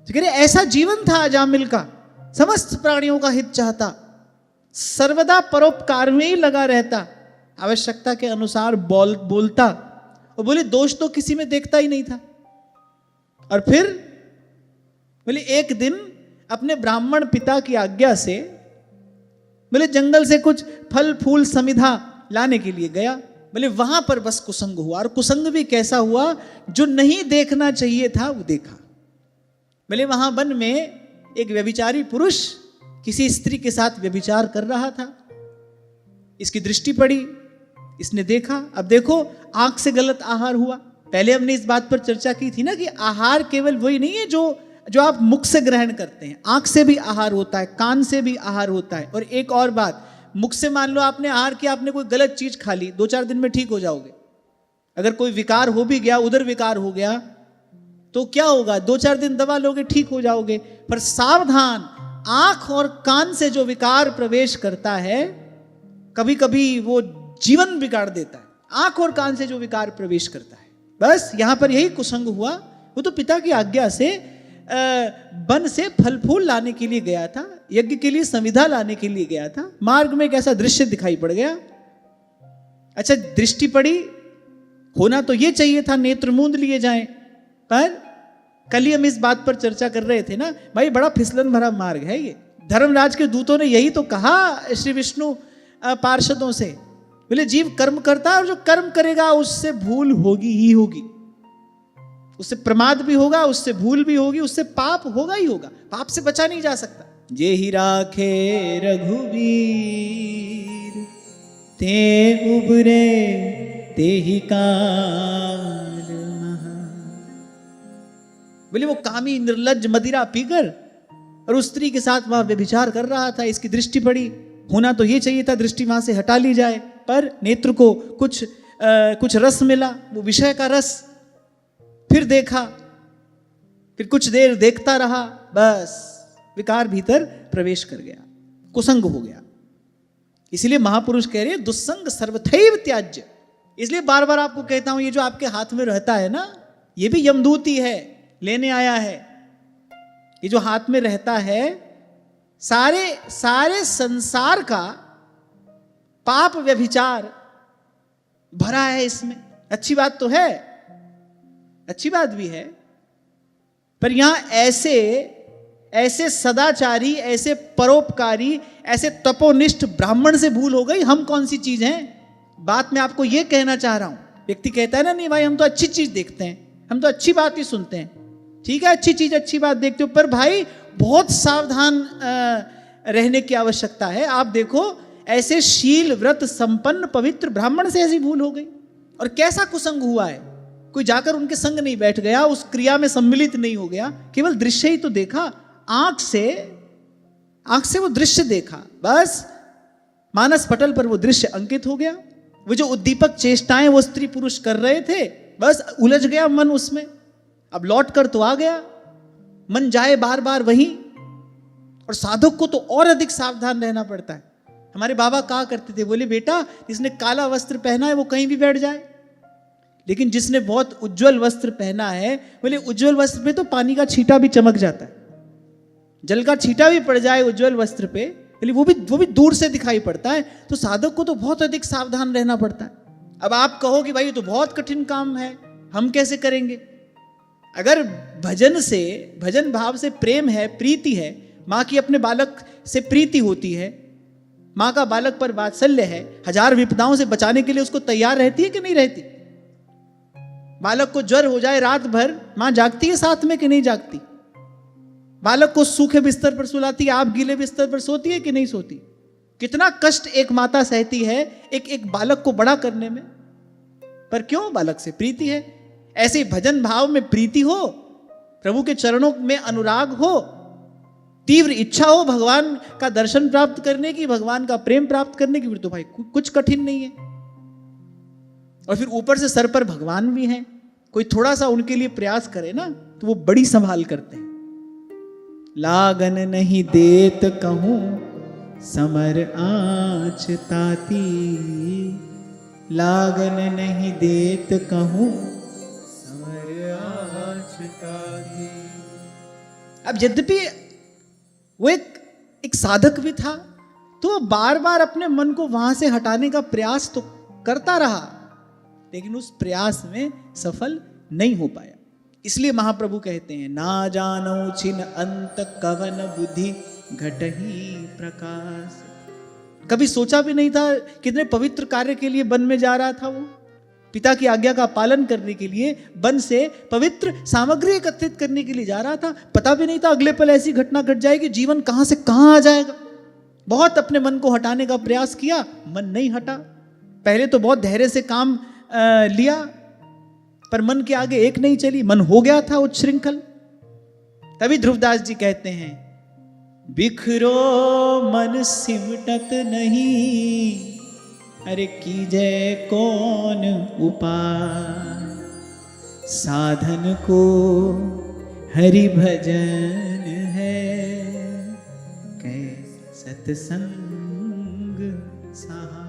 तो कह रहे ऐसा जीवन था अजामिल का, समस्त प्राणियों का हित चाहता, सर्वदा परोपकार में ही लगा रहता, आवश्यकता के अनुसार बोलता, और बोले दोष तो किसी में देखता ही नहीं था। और फिर बोले एक दिन अपने ब्राह्मण पिता की आज्ञा से बोले जंगल से कुछ फल फूल समिधा लाने के लिए गया। बोले वहां पर बस कुसंग हुआ, और कुसंग भी कैसा हुआ, जो नहीं देखना चाहिए था वो देखा। बोले वहां वन में एक व्यभिचारी पुरुष किसी स्त्री के साथ व्यभिचार कर रहा था, इसकी दृष्टि पड़ी, इसने देखा। अब देखो आंख से गलत आहार हुआ। पहले हमने इस बात पर चर्चा की थी ना कि आहार केवल वही नहीं है जो आप मुख से ग्रहण करते हैं, आंख से भी आहार होता है, कान से भी आहार होता है। और एक और बात, मुख से मान लो आपने आहार किया, आपने कोई गलत चीज खा ली, 2-4 दिन में ठीक हो जाओगे। अगर कोई विकार हो भी गया, उधर विकार हो गया तो क्या होगा, 2-4 दिन दवा लोगे, ठीक हो जाओगे। पर सावधान, आंख और कान से जो विकार प्रवेश करता है कभी कभी वो जीवन बिगाड़ देता है। आंख और कान से जो विकार प्रवेश करता है, बस यहां पर यही कुसंग हुआ। वो तो पिता की आज्ञा से वन से फल फूल लाने के लिए गया था, यज्ञ के लिए संविधा लाने के लिए गया था। मार्ग में एक ऐसा दृश्य दिखाई पड़ गया। अच्छा दृष्टि पड़ी, होना तो ये चाहिए था नेत्र मूंद लिए जाएं, पर कल ही हम इस बात पर चर्चा कर रहे थे ना भाई, बड़ा फिसलन भरा मार्ग है ये। धर्मराज के दूतों ने यही तो कहा श्री विष्णु पार्षदों से, बोले जीव कर्म करता है और जो कर्म करेगा उससे भूल होगी ही होगी, उससे प्रमाद भी होगा, उससे भूल भी होगी, उससे पाप होगा ही होगा, पाप से बचा नहीं जा सकता। जे ही राखे रघुवीर ते उबरे ते ही काल महा। बोले वो कामी निर्लज्ज मदिरा पीकर और उस स्त्री के साथ वहां व्यभिचार कर रहा था, इसकी दृष्टि पड़ी। होना तो ये चाहिए था दृष्टि वहां से हटा ली जाए, पर नेत्र को कुछ रस मिला, वो विषय का रस। फिर देखा, फिर कुछ देर देखता रहा, बस विकार भीतर प्रवेश कर गया, कुसंग हो गया। इसलिए महापुरुष कह रहे हैं दुस्संग सर्वथैव त्याज्य। इसलिए बार बार आपको कहता हूं, ये जो आपके हाथ में रहता है ना, ये भी यमदूत ही है, लेने आया है। ये जो हाथ में रहता है, सारे संसार का पाप व्यभिचार भरा है इसमें। अच्छी बात तो है, अच्छी बात भी है, पर यहां ऐसे सदाचारी, ऐसे परोपकारी, ऐसे तपोनिष्ठ ब्राह्मण से भूल हो गई। हम कौन सी चीज हैं? बात मैं आपको यह कहना चाह रहा हूं। व्यक्ति कहता है ना, नहीं भाई हम तो अच्छी चीज देखते हैं, हम तो अच्छी बात ही सुनते हैं। ठीक है, अच्छी चीज अच्छी बात देखते हो, पर भाई बहुत सावधान रहने की आवश्यकता है। आप देखो ऐसे शील व्रत संपन्न पवित्र ब्राह्मण से ऐसी भूल हो गई। और कैसा कुसंग हुआ है, कोई जाकर उनके संग नहीं बैठ गया, उस क्रिया में सम्मिलित नहीं हो गया, केवल दृश्य ही तो देखा, आंख से वो दृश्य देखा, बस मानस पटल पर वो दृश्य अंकित हो गया। वो जो उद्दीपक चेष्टाएं वो स्त्री पुरुष कर रहे थे, बस उलझ गया मन उसमें। अब लौट कर तो आ गया, मन जाए बार बार वहीं। और साधक को तो और अधिक सावधान रहना पड़ता है। हमारे बाबा कहा करते थे, बोले बेटा जिसने काला वस्त्र पहना है वो कहीं भी बैठ जाए, लेकिन जिसने बहुत उज्जवल वस्त्र पहना है, बोले उज्जवल वस्त्र पे तो पानी का छींटा भी चमक जाता है, जल का छींटा भी पड़ जाए उज्जवल वस्त्र पे, बोले वो भी दूर से दिखाई पड़ता है। तो साधक को तो बहुत अधिक सावधान रहना पड़ता है। अब आप कहो कि भाई ये तो बहुत कठिन काम है, हम कैसे करेंगे? अगर भजन भाव से प्रेम है, प्रीति है, माँ की अपने बालक से प्रीति होती है, माँ का बालक पर वात्सल्य है, हजार विपदाओं से बचाने के लिए उसको तैयार रहती है कि नहीं रहती? बालक को ज्वर हो जाए रात भर, माँ जागती है साथ में कि नहीं जागती? बालक को सूखे बिस्तर पर सुलाती है, आप गीले बिस्तर पर सोती है कि नहीं सोती? कितना कष्ट एक माता सहती है एक बालक को बड़ा करने में, पर क्यों? बालक से प्रीति है। ऐसे भजन भाव में प्रीति हो, प्रभु के चरणों में अनुराग हो, तीव्र इच्छा हो भगवान का दर्शन प्राप्त करने की, भगवान का प्रेम प्राप्त करने की, फिर तो भाई कुछ कठिन नहीं है। और फिर ऊपर से सर पर भगवान भी हैं, कोई थोड़ा सा उनके लिए प्रयास करे ना तो वो बड़ी संभाल करते हैं। लागन नहीं देत कहूं समर आँच ताती, लागन नहीं देत कहूं समर आँच ताती। अब यद्यपि वो एक साधक भी था, तो बार बार अपने मन को वहां से हटाने का प्रयास तो करता रहा, लेकिन उस प्रयास में सफल नहीं हो पाया। इसलिए महाप्रभु कहते हैं, ना जानो छिन अंत कवन बुद्धि घटही प्रकाश। कभी सोचा भी नहीं था कितने पवित्र कार्य के लिए वन में जा रहा था। वो पिता की आज्ञा का पालन करने के लिए वन से पवित्र सामग्री एकत्रित करने के लिए जा रहा था। पता भी नहीं था अगले पल ऐसी घटना घट जाएगी, जीवन कहां से कहां आ जाएगा। बहुत अपने मन को हटाने का प्रयास किया, मन नहीं हटा। पहले तो बहुत धैर्य से काम लिया, पर मन के आगे एक नहीं चली, मन हो गया था उच्छृंखल। तभी ध्रुवदास जी कहते हैं, बिखरो मन सिमटत नहीं, अरे कीजे कौन उपाय, साधन को हरि भजन है, कै सत्संग सहाय।